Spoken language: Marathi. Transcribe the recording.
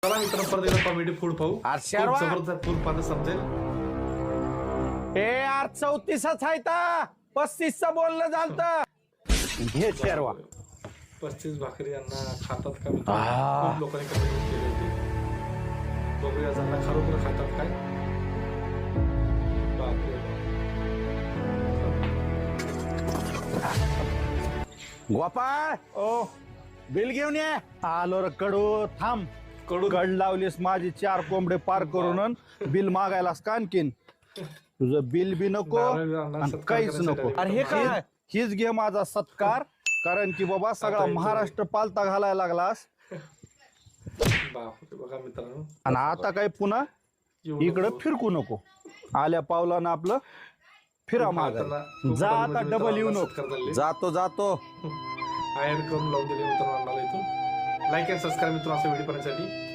चला मित्रांनो परत एकदा कॉमेडी फूड पाहू. शर्मा. खूप जबरदस्त फूड पाहता समजेल. हे यार 34च आहे ता 35चं बोलणं झालं. घे शेरवा. 35 भाकरी यांना खातात का मित्रांनो? खूप लोकांनी कमेंट केले होते. बघूया त्यांना खरोखर खातात काय. बापरे. गोपाळ ओ बिल घेऊन ये. आलो रे कडू. थांब. कड लावलीस माझी 4 कोंबडे पार करून बिल मागायलास का आणखीन. तुझं बिल बी नको आणि काहीच नको. अरे हे काय? हीच घे माझा सत्कार. कारण की बाबा सगळा महाराष्ट्र पालता घालायला लागलास. बापरे बघा मित्रांनो. आणि आता काय पुन्हा इकडं फिरकू नको. आल्या पावलानं आपलं फिरा मागायला. जा आता डबल येऊ नको. जातो जातो. आयर करून लावून दिले मित्रांनो इथून. लाईक अँड सबस्क्राईब मित्रांनो असा व्हिडिओ पाहण्यासाठी.